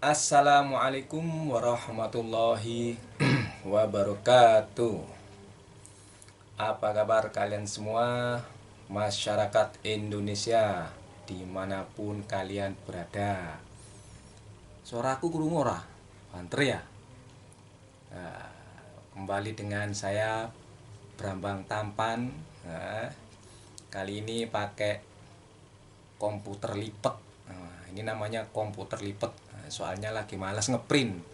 Assalamualaikum warahmatullahi wabarakatuh. Apa kabar kalian semua, masyarakat Indonesia dimanapun kalian berada? Suaraku kurung ora? Banter ya? Nah, kembali dengan saya Brambang Tampan. Nah, kali ini pakai komputer lipat. Nah, ini namanya komputer lipat. Soalnya lagi malas ngeprint.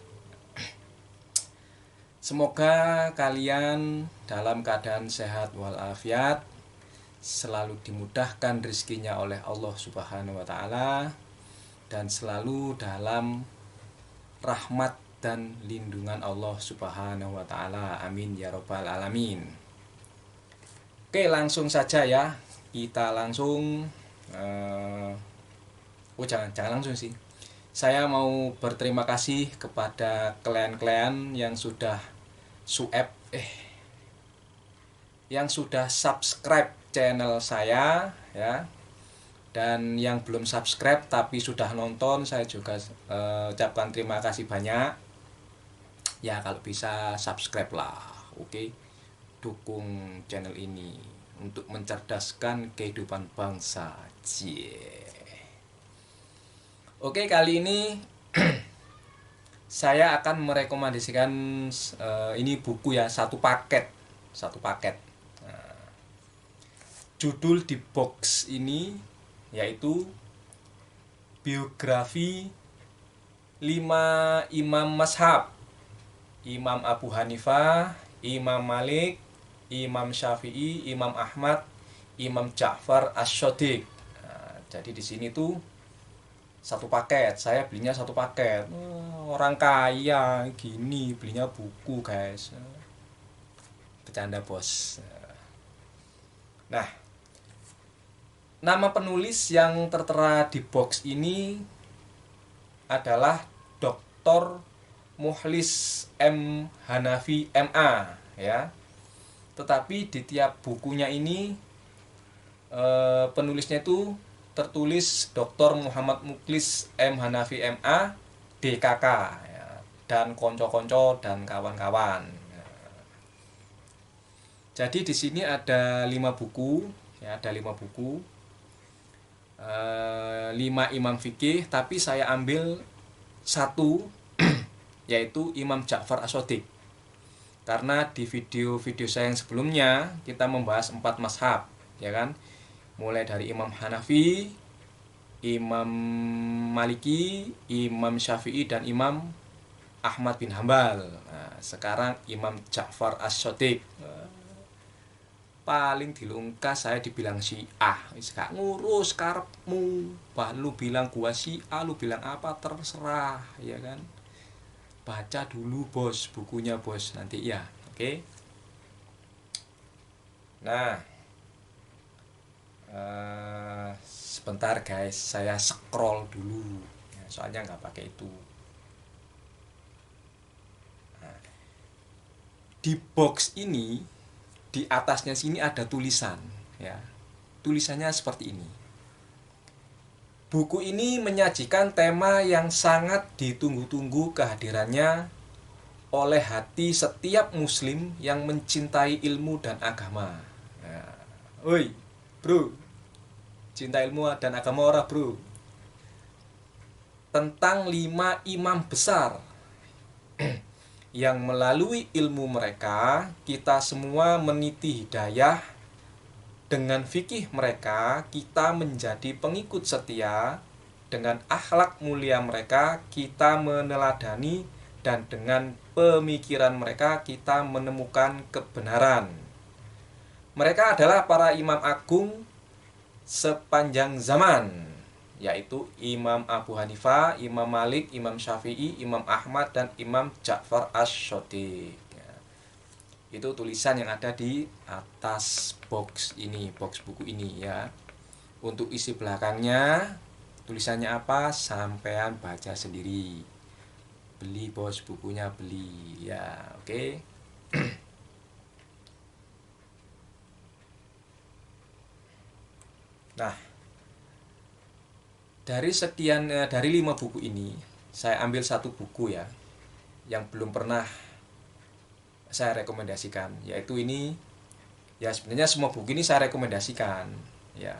Semoga kalian dalam keadaan sehat walafiat, selalu dimudahkan rezekinya oleh Allah Subhanahu wa taala, dan selalu dalam rahmat dan lindungan Allah Subhanahu wa taala. Amin ya robbal alamin. Oke, langsung saja ya. Kita langsung jangan langsung sih. Saya mau berterima kasih kepada klien-klien yang sudah yang sudah subscribe channel saya ya, dan yang belum subscribe tapi sudah nonton, saya juga ucapkan terima kasih banyak ya. Kalau bisa subscribe lah, oke. Dukung channel ini untuk mencerdaskan kehidupan bangsa. Oke, kali ini saya akan merekomendasikan ini buku ya, satu paket. Judul di box ini yaitu biografi 5 imam mazhab: Imam Abu Hanifah, Imam Malik, Imam Syafi'i, Imam Ahmad, Imam Ja'far Asy-Shadiq. Nah, jadi di sini tuh satu paket, saya belinya satu paket. Orang kaya gini belinya buku, guys. Bercanda, bos. Nah, nama penulis yang tertera di box ini adalah Dr. Mukhlis M. Hanafi MA ya. Tetapi di tiap bukunya ini penulisnya itu tertulis Dr. Muhammad Mukhlis M. Hanafi MA DKK ya, dan konco-konco dan kawan-kawan. Jadi di sini ada 5 buku ya, ada 5 buku. 5 imam fikih, tapi saya ambil satu yaitu Imam Ja'far Asy-Shadiq. Karena di video-video saya yang sebelumnya kita membahas 4 mazhab, ya kan? Mulai dari Imam Hanafi, Imam Maliki, Imam Syafi'i, dan Imam Ahmad bin Hambal. Nah, sekarang Imam Ja'far Asy-Shadiq. Paling dilungkas saya dibilang Syiah. Wis gak ngurus karepmu. Bah lu bilang gua Syiah, lu bilang apa terserah, ya kan? Baca dulu, bos, bukunya, bos, nanti ya. Oke. Nah, sebentar guys, saya scroll dulu ya, soalnya nggak pakai itu. Nah, di box ini, di atasnya sini ada tulisan ya. Tulisannya seperti ini: buku ini menyajikan tema yang sangat ditunggu-tunggu kehadirannya oleh hati setiap muslim yang mencintai ilmu dan agama. Nah, oi bro, cinta ilmu dan agama ora bro? Tentang 5 imam besar yang melalui ilmu mereka kita semua meniti hidayah. Dengan fikih mereka kita menjadi pengikut setia. Dengan akhlak mulia mereka kita meneladani. Dan dengan pemikiran mereka kita menemukan kebenaran. Mereka adalah para imam agung sepanjang zaman, yaitu Imam Abu Hanifah, Imam Malik, Imam Syafi'i, Imam Ahmad, dan Imam Ja'far Asy-Shadiq. Itu tulisan yang ada di atas box ini, box buku ini ya. Untuk isi belakangnya tulisannya apa, sampean baca sendiri. Beli, bos, bukunya beli ya, oke. Nah, dari 5 buku ini saya ambil satu buku ya, yang belum pernah saya rekomendasikan, yaitu ini. Ya sebenarnya semua buku ini saya rekomendasikan ya,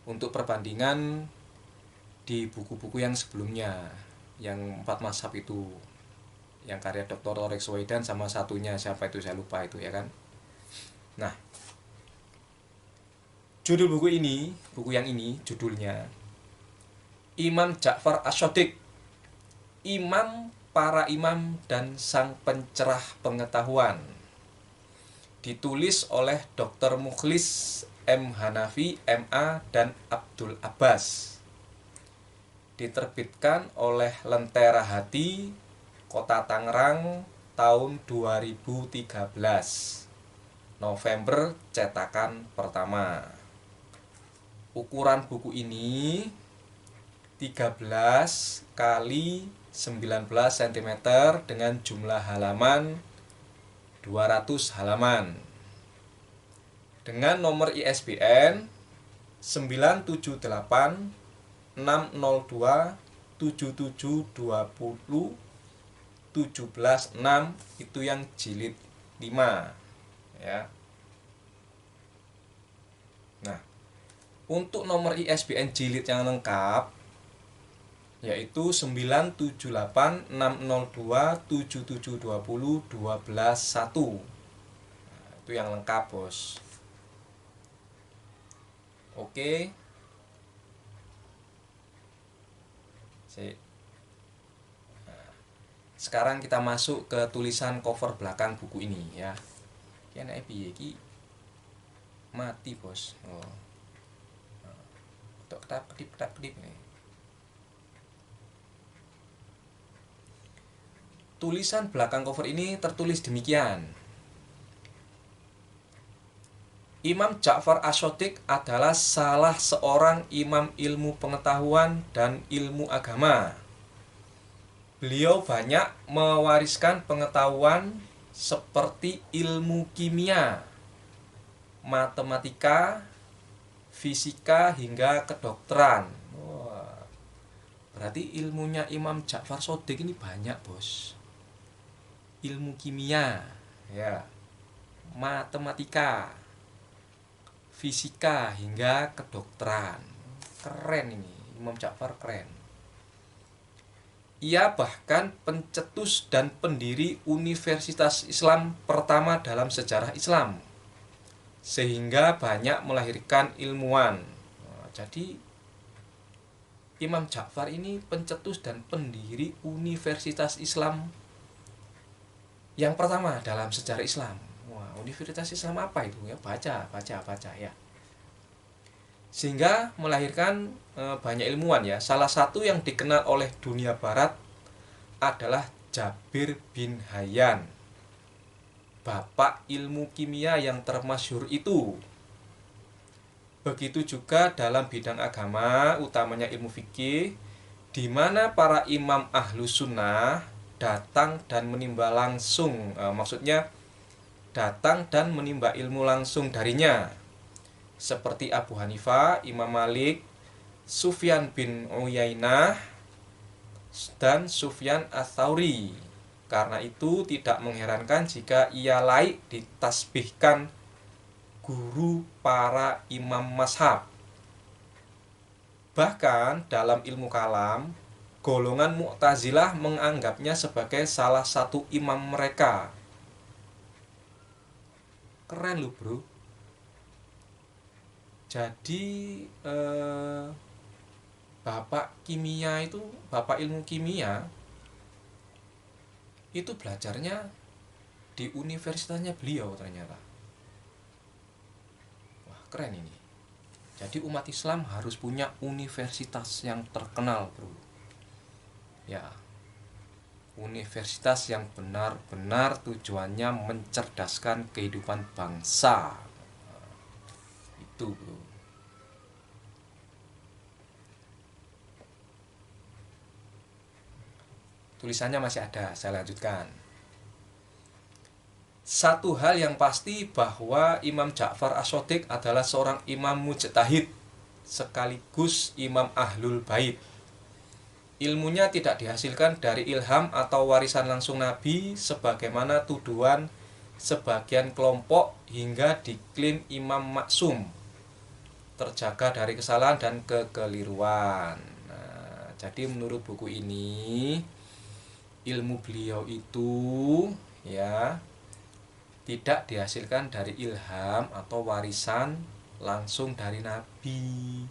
untuk perbandingan di buku-buku yang sebelumnya, yang 4 mazhab itu, yang karya Dr. Thorek Sowedan sama satunya siapa itu saya lupa itu ya kan. Nah, judul buku yang ini judulnya Imam Ja'far Ash-Shadiq, Imam para Imam dan Sang Pencerah Pengetahuan. Ditulis oleh Dr. Mukhlis M. Hanafi, MA, dan Abdul Abbas. Diterbitkan oleh Lentera Hati, Kota Tangerang, tahun 2013. November cetakan pertama. Ukuran buku ini 13 kali 19 cm dengan jumlah halaman 200 halaman. Dengan nomor ISBN 978 602 7720 176, itu yang jilid 5 ya. Nah, untuk nomor ISBN jilid yang lengkap yaitu 978 602 7720 121. Nah, itu yang lengkap, Bos. Oke. Sekarang kita masuk ke tulisan cover belakang buku ini ya. Kene piye iki? Mati, Bos. Oh. Tok kedip-kedip nih. Tulisan belakang cover ini tertulis demikian. Imam Ja'far Ash-Shadiq adalah salah seorang imam ilmu pengetahuan dan ilmu agama. Beliau banyak mewariskan pengetahuan seperti ilmu kimia, matematika, fisika, hingga kedokteran. Wah, berarti ilmunya Imam Ja'far Shadiq ini banyak, Bos. Ilmu kimia, ya, matematika, fisika, hingga kedokteran. Keren ini, Imam Ja'far keren. Ia bahkan pencetus dan pendiri Universitas Islam pertama dalam sejarah Islam, sehingga banyak melahirkan ilmuwan. Nah, jadi Imam Ja'far ini pencetus dan pendiri Universitas Islam yang pertama dalam sejarah Islam. Wah, Universitas Islam apa itu ya? Baca ya. Sehingga melahirkan banyak ilmuwan ya. Salah satu yang dikenal oleh dunia barat adalah Jabir bin Hayyan, bapak ilmu kimia yang termasyhur itu. Begitu juga dalam bidang agama, utamanya ilmu fikih, di mana para imam ahlus sunnah datang dan menimba langsung, maksudnya datang dan menimba ilmu langsung darinya, seperti Abu Hanifah, Imam Malik, Sufyan bin Uyainah, dan Sufyan Ats-Tsauri. Karena itu tidak mengherankan jika ia laik ditasbihkan guru para imam mazhab. Bahkan dalam ilmu kalam, golongan Mu'tazilah menganggapnya sebagai salah satu imam mereka. Keren lu, bro. Jadi bapak ilmu kimia itu belajarnya di universitasnya beliau ternyata. Wah, keren ini. Jadi umat Islam harus punya universitas yang terkenal, bro. Ya, universitas yang benar-benar tujuannya mencerdaskan kehidupan bangsa. Itu, bro. Tulisannya masih ada, saya lanjutkan. Satu hal yang pasti bahwa Imam Ja'far Ash-Shadiq adalah seorang imam mujtahid sekaligus imam ahlul bait. ilmunya tidak dihasilkan dari ilham atau warisan langsung Nabi sebagaimana tuduhan sebagian kelompok hingga diklaim Imam Maksum terjaga dari kesalahan dan kekeliruan. Nah, jadi menurut buku ini ilmu beliau itu ya tidak dihasilkan dari ilham atau warisan langsung dari Nabi.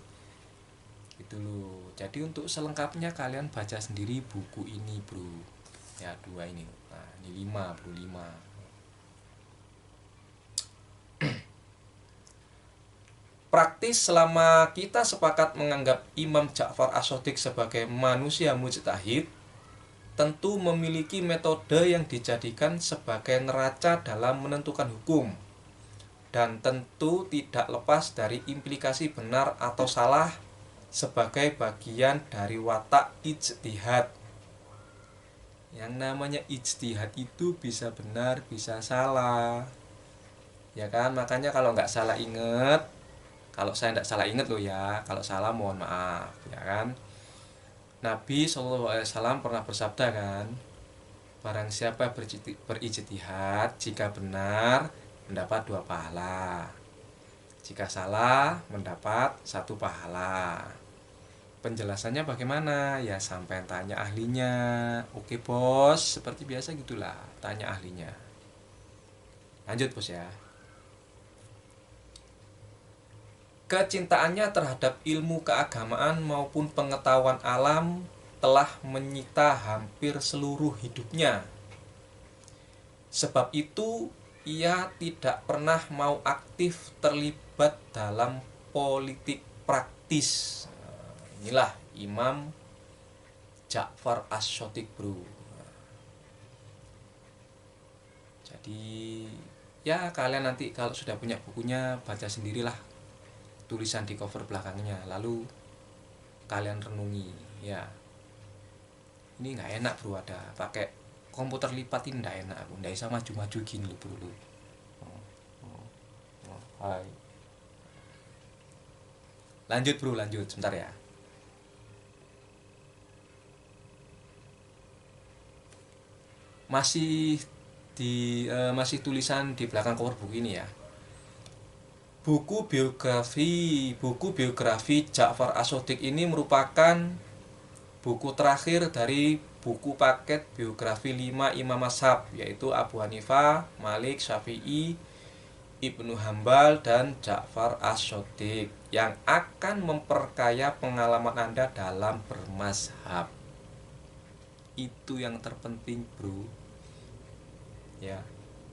Gitu loh. Jadi untuk selengkapnya kalian baca sendiri buku ini, Bro. Ya, 2 ini. Nah, ini 5, Bro, 5. Praktis selama kita sepakat menganggap Imam Ja'far As-Shadiq sebagai manusia mujtahid, tentu memiliki metode yang dijadikan sebagai neraca dalam menentukan hukum, dan tentu tidak lepas dari implikasi benar atau salah sebagai bagian dari watak ijtihad. Yang namanya ijtihad itu bisa benar, bisa salah. Ya kan, makanya kalau nggak salah inget, kalau saya tidak salah inget loh ya, kalau salah mohon maaf, ya kan. Nabi SAW pernah bersabda kan, barang siapa berijtihad, jika benar mendapat 2 pahala, jika salah mendapat 1 pahala. Penjelasannya bagaimana? Ya sampai tanya ahlinya. Oke bos, seperti biasa gitulah, tanya ahlinya. Lanjut bos ya. Kecintaannya terhadap ilmu keagamaan maupun pengetahuan alam telah menyita hampir seluruh hidupnya. Sebab itu, ia tidak pernah mau aktif terlibat dalam politik praktis. Inilah Imam Ja'far As-Shadiq, Bro. Jadi, ya kalian nanti kalau sudah punya bukunya, baca sendirilah tulisan di cover belakangnya, lalu kalian renungi ya. Ini nggak enak, Bro, ada pakai komputer lipat ini nggak enak, aku nggak bisa maju-maju gini loh, Bro. Hai. Lanjut, Bro, lanjut sebentar ya. Masih tulisan di belakang cover buku ini ya. Buku biografi Ja'far As-Shadiq ini merupakan buku terakhir dari buku paket biografi 5 imam mazhab, yaitu Abu Hanifah, Malik, Syafi'i, Ibnu Hambal, dan Ja'far As-Shadiq, yang akan memperkaya pengalaman Anda dalam bermazhab. Itu yang terpenting, Bro. Ya,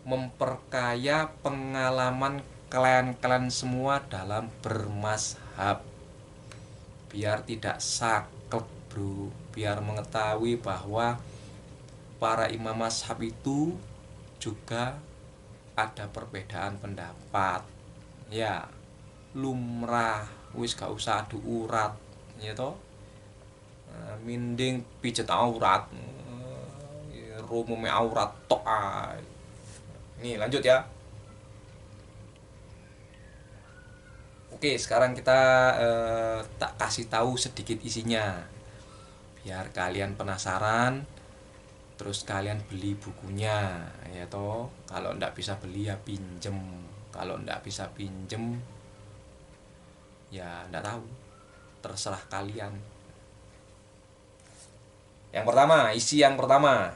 memperkaya pengalaman kalian semua dalam bermazhab, biar tidak saklek, Bro, biar mengetahui bahwa para imam mazhab itu juga ada perbedaan pendapat. Ya, lumrah, wis gak usah adu urat, ya toh. Mending pijet aurat, rumume aurat tok. Ini lanjut ya. Oke, sekarang kita tak kasih tahu sedikit isinya, biar kalian penasaran, terus kalian beli bukunya, ya toh. Kalau ndak bisa beli ya pinjem, kalau ndak bisa pinjem ya ndak tahu, terserah kalian. Yang pertama, isi yang pertama.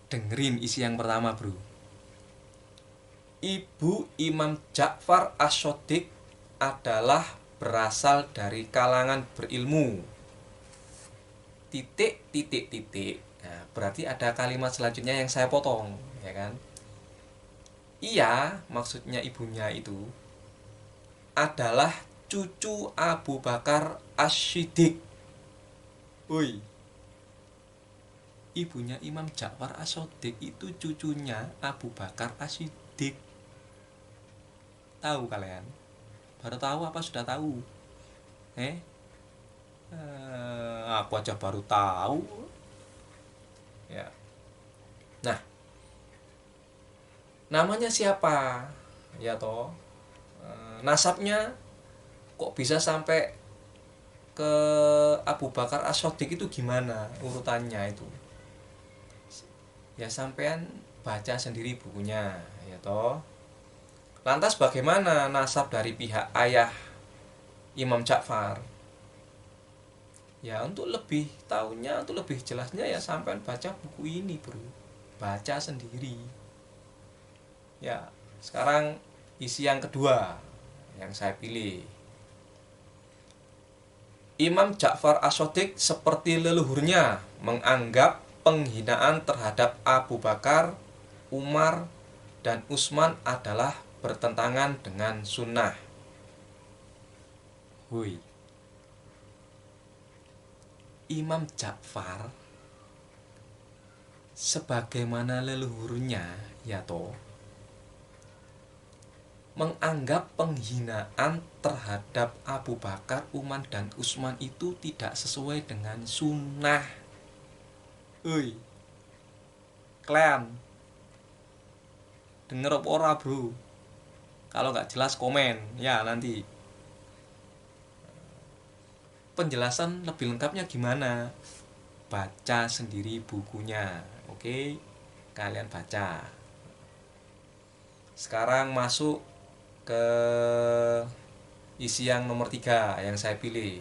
Dengerin isi yang pertama, Bro. Ibu Imam Ja'far As-Shadiq adalah berasal dari kalangan berilmu. Titik, titik, titik. Nah, berarti ada kalimat selanjutnya yang saya potong, ya kan? Ia, maksudnya ibunya itu, adalah cucu Abu Bakar As-Shiddiq. Woi, ibunya Imam Ja'far As-Shadiq itu cucunya Abu Bakar As-Shiddiq. Tahu kalian? Baru tahu apa sudah tahu? Aku aja baru tahu. Ya. Nah, namanya siapa? Ya toh. Nasabnya kok bisa sampai ke Abu Bakar As-Shaddiq itu gimana urutannya itu? Ya sampean baca sendiri bukunya, ya toh. Lantas bagaimana nasab dari pihak ayah Imam Ja'far? Ya untuk lebih tahunya, untuk lebih jelasnya ya sampean baca buku ini, bro. Baca sendiri. Ya, sekarang isi yang kedua yang saya pilih. Imam Ja'far As-Shaddiq seperti leluhurnya menganggap penghinaan terhadap Abu Bakar, Umar, dan Utsman adalah bertentangan dengan sunnah. Hui. Imam Ja'far sebagaimana leluhurnya, ya toh, menganggap penghinaan terhadap Abu Bakar, Umar, dan Utsman itu tidak sesuai dengan sunnah. Ui, kalian denger apa ora, bro? Kalau nggak jelas komen ya nanti. Penjelasan lebih lengkapnya gimana? Baca sendiri bukunya, oke? Kalian baca. Sekarang masuk ke isi yang nomor 3 yang saya pilih.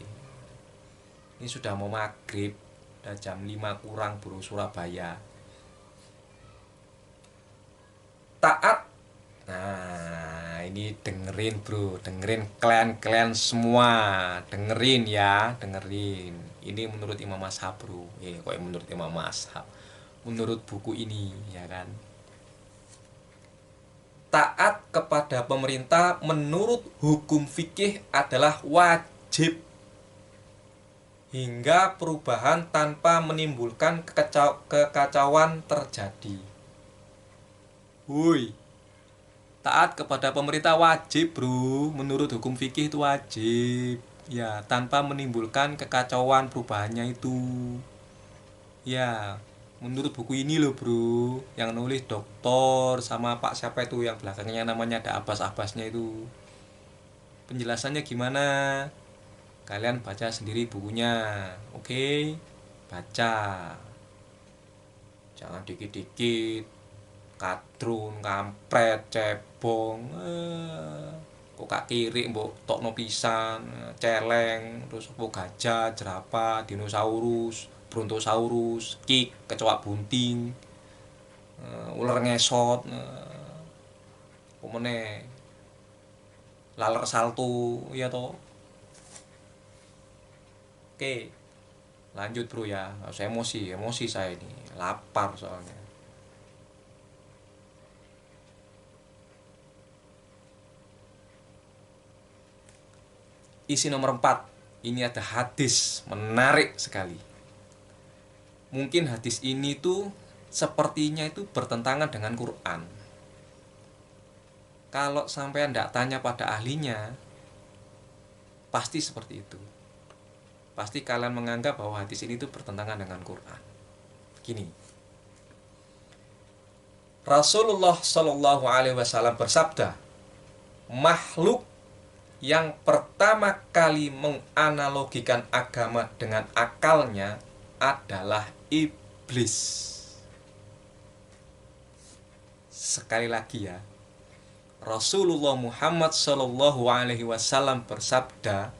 Ini sudah mau maghrib, udah jam 5 kurang, bro, Surabaya. Taat. Nah, ini dengerin, bro, dengerin kalian semua, dengerin ya, dengerin. Ini menurut Imam Mazhab, bro. Kok menurut Imam Mazhab? Menurut buku ini, ya kan? Taat kepada pemerintah menurut hukum fikih adalah wajib hingga perubahan tanpa menimbulkan kekacauan terjadi. Woi, taat kepada pemerintah wajib, bro. Menurut hukum fikih itu wajib. Ya, tanpa menimbulkan kekacauan perubahannya itu. Ya, menurut buku ini loh, bro. Yang nulis doktor sama Pak siapa itu yang belakangnya namanya ada Abbas-Abbasnya itu. Penjelasannya gimana? Kalian baca sendiri bukunya. Oke? Baca. Jangan dikit-dikit kadrun, kampret, cebong, kok kak kiri mbok tokno pisan, celeng, terus apa gajah, jerapah, dinosaurus, brontosaurus, kik, kecoa bunting, ular ngesot, pomene laler salto, ya toh. Oke, lanjut bro ya. Saya emosi saya ini, lapar soalnya. Isi nomor 4. Ini ada hadis menarik sekali. Mungkin hadis ini tuh sepertinya itu bertentangan dengan Quran. Kalau sampai tidak tanya pada ahlinya, pasti seperti itu. Pasti kalian menganggap bahwa hadis ini tuh bertentangan dengan Quran. Gini. Rasulullah Shallallahu Alaihi Wasallam bersabda, makhluk yang pertama kali menganalogikan agama dengan akalnya adalah iblis. Sekali lagi ya, Rasulullah Muhammad Shallallahu Alaihi Wasallam bersabda,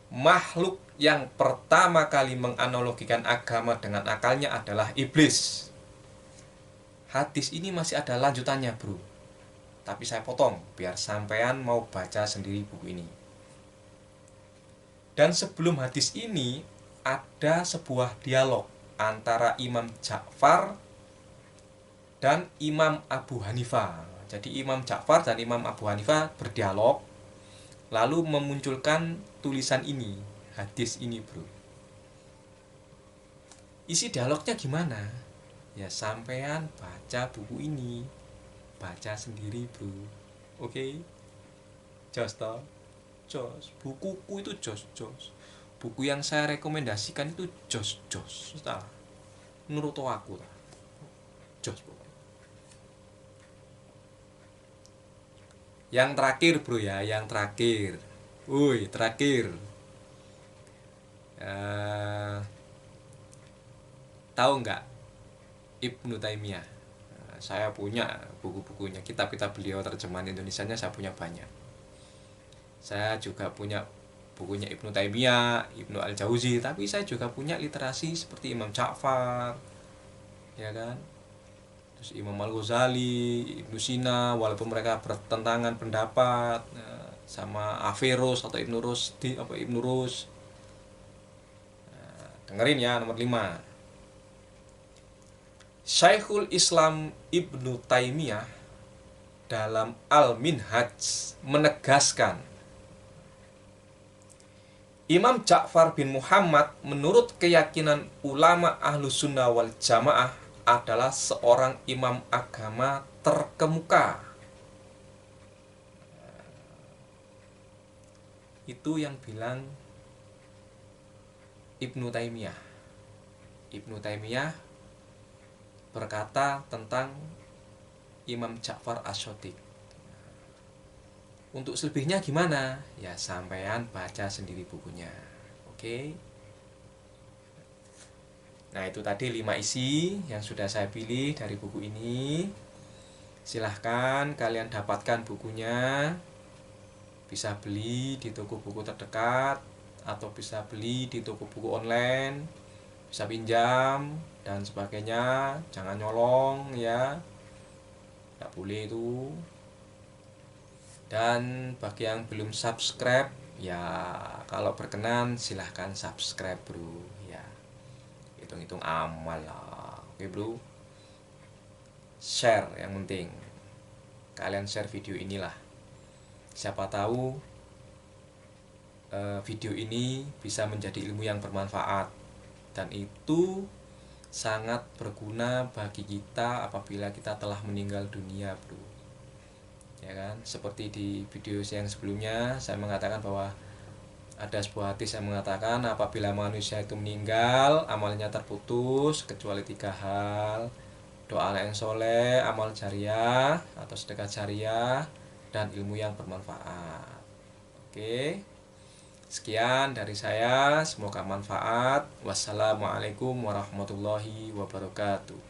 makhluk yang pertama kali menganalogikan agama dengan akalnya adalah iblis. Hadis ini masih ada lanjutannya, bro. Tapi saya potong biar sampean mau baca sendiri buku ini. Dan sebelum hadis ini ada sebuah dialog antara Imam Ja'far dan Imam Abu Hanifah. Jadi Imam Ja'far dan Imam Abu Hanifah berdialog, lalu memunculkan tulisan ini, hadis ini, bro. Isi dialognya gimana? Ya sampean baca buku ini, baca sendiri, bro. Oke? Jos toh? Jos. Bukuku itu jos. Buku yang saya rekomendasikan itu jos. Nah, menurut aku lah. Jos pokoknya. Yang terakhir, bro ya, yang terakhir. Woi, terakhir. Eh, tahu nggak Ibnu Taimiyah? Saya punya buku-bukunya, kitab-kitab beliau terjemahan Indonesianya saya punya banyak. Saya juga punya bukunya Ibnu Taimiyah, Ibnu Al-Jauzi, tapi saya juga punya literasi seperti Imam Ja'far, ya kan? Terus Imam Al-Ghazali, Ibnu Sina, walaupun mereka bertentangan pendapat, sama Averroes atau Ibnu Rusdi, apa Ibnu Rus. Dengerin ya, nomor 5. Syekhul Islam Ibnu Taimiyah dalam Al-Minhaj menegaskan, Imam Ja'far bin Muhammad menurut keyakinan ulama Ahlus Sunnah wal Jamaah adalah seorang imam agama terkemuka. Itu yang bilang Ibnu Taimiyah. Ibnu Taimiyah berkata tentang Imam Ja'far As-Shadiq. Untuk selebihnya gimana? Ya sampean baca sendiri bukunya. Oke. Nah, itu tadi 5 isi yang sudah saya pilih dari buku ini. Silahkan kalian dapatkan bukunya. Bisa beli di toko buku terdekat atau bisa beli di toko buku online, bisa pinjam dan sebagainya. Jangan nyolong ya, nggak boleh itu. Dan bagi yang belum subscribe, ya kalau berkenan silahkan subscribe bro ya, hitung-hitung amal lah. Oke bro, share yang penting, kalian share video inilah, siapa tahu video ini bisa menjadi ilmu yang bermanfaat, dan itu sangat berguna bagi kita apabila kita telah meninggal dunia bro, ya kan? Seperti di video yang sebelumnya saya mengatakan bahwa ada sebuah hadis yang mengatakan apabila manusia itu meninggal, amalnya terputus kecuali 3 hal: doa yang soleh, amal jariah atau sedekah jariah, dan ilmu yang bermanfaat. Oke, sekian dari saya, semoga manfaat. Wassalamualaikum warahmatullahi wabarakatuh.